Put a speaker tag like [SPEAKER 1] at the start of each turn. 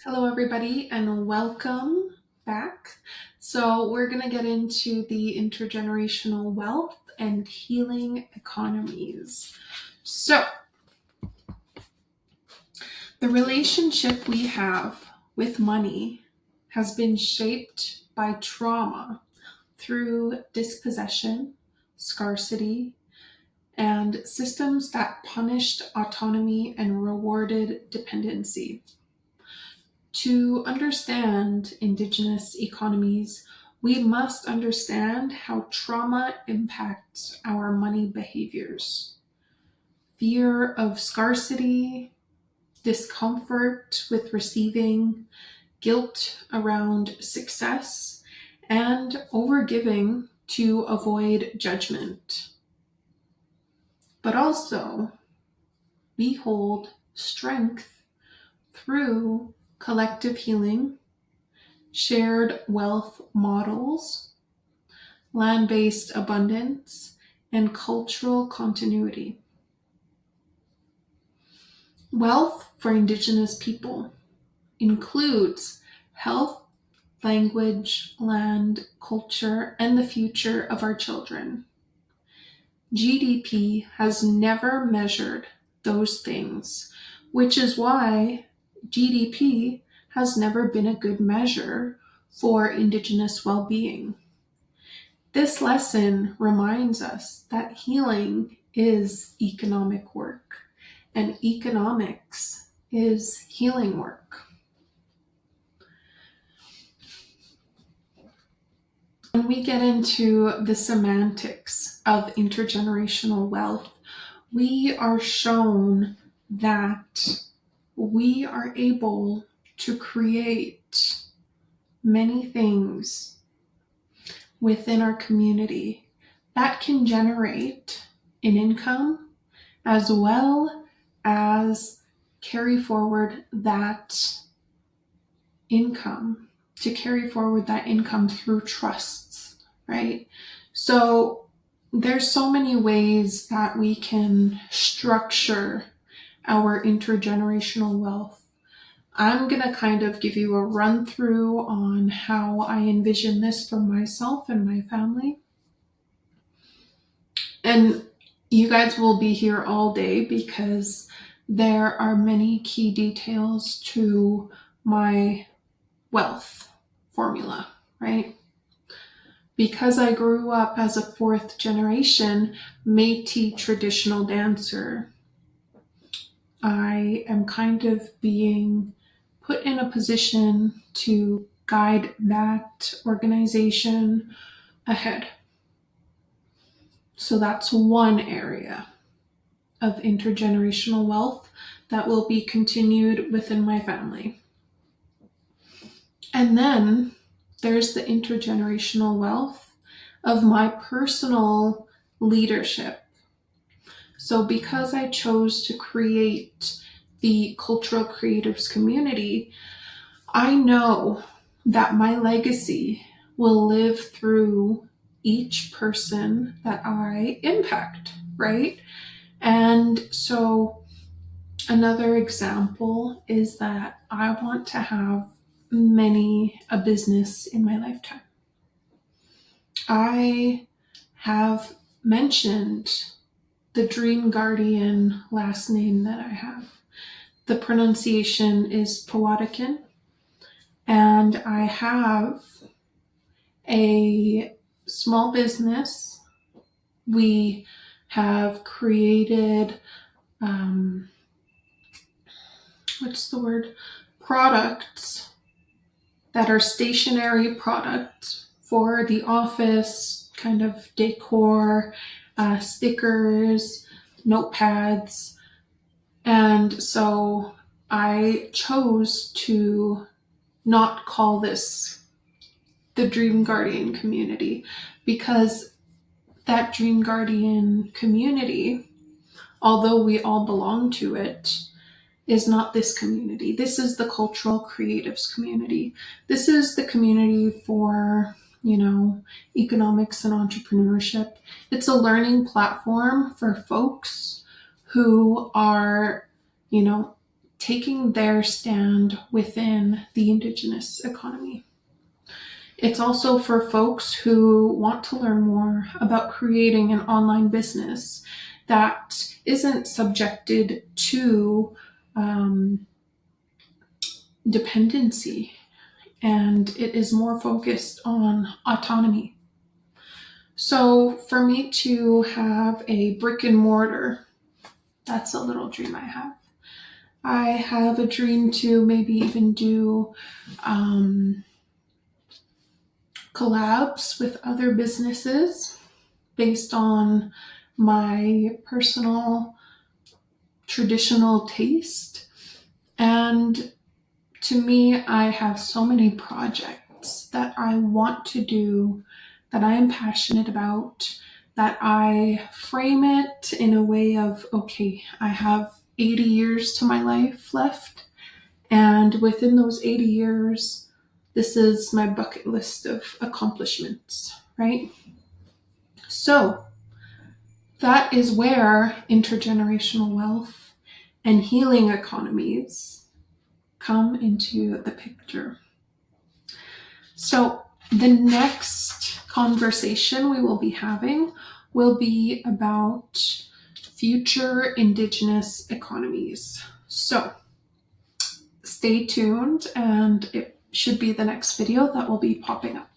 [SPEAKER 1] Hello, everybody, and welcome back. So, we're going to get into the intergenerational wealth and healing economies. So, the relationship we have with money has been shaped by trauma through dispossession, scarcity, and systems that punished autonomy and rewarded dependency. To understand Indigenous economies, we must understand how trauma impacts our money behaviors. Fear of scarcity, discomfort with receiving, guilt around success, and overgiving to avoid judgment. But also, we hold strength through collective healing, shared wealth models, land-based abundance, and cultural continuity. Wealth for Indigenous people includes health, language, land, culture, and the future of our children. GDP has never measured those things, which is why GDP has never been a good measure for Indigenous well-being. This lesson reminds us that healing is economic work, and economics is healing work. When we get into the semantics of intergenerational wealth, we are shown that we are able to create many things within our community that can generate an income as well as carry forward that income, through trusts, right? So there's so many ways that we can structure our intergenerational wealth. I'm going to kind of give you a run through on how I envision this for myself and my family. And you guys will be here all day because there are many key details to my wealth formula, right? Because I grew up as a fourth generation Métis traditional dancer, I am kind of being put in a position to guide that organization ahead. So that's one area of intergenerational wealth that will be continued within my family. And then there's the intergenerational wealth of my personal leadership. So because I chose to create the Cultural Creatives community, I know that my legacy will live through each person that I impact, right? And so another example is that I want to have many a business in my lifetime. I have mentioned the Dream Guardian last name that I have. The pronunciation is Powhatan, and I have a small business. We have created, products that are stationary products for the office, kind of decor, stickers, notepads. And so I chose to not call this the Dream Guardian community because that Dream Guardian community, although we all belong to it, is not this community. This is the Cultural Creatives community. This is the community for, economics and entrepreneurship. It's a learning platform for folks who are, taking their stand within the Indigenous economy. It's also for folks who want to learn more about creating an online business that isn't subjected to dependency, and it is more focused on autonomy. So for me to have a brick and mortar, that's a little dream I have. I have a dream to maybe even do collabs with other businesses based on my personal traditional taste. And to me, I have so many projects that I want to do, that I am passionate about, that I frame it in a way of, okay, I have 80 years to my life left. And within those 80 years, this is my bucket list of accomplishments, right? So that is where intergenerational wealth and healing economies come into the picture. So the next conversation we will be having will be about future Indigenous economies. So stay tuned, and it should be the next video that will be popping up.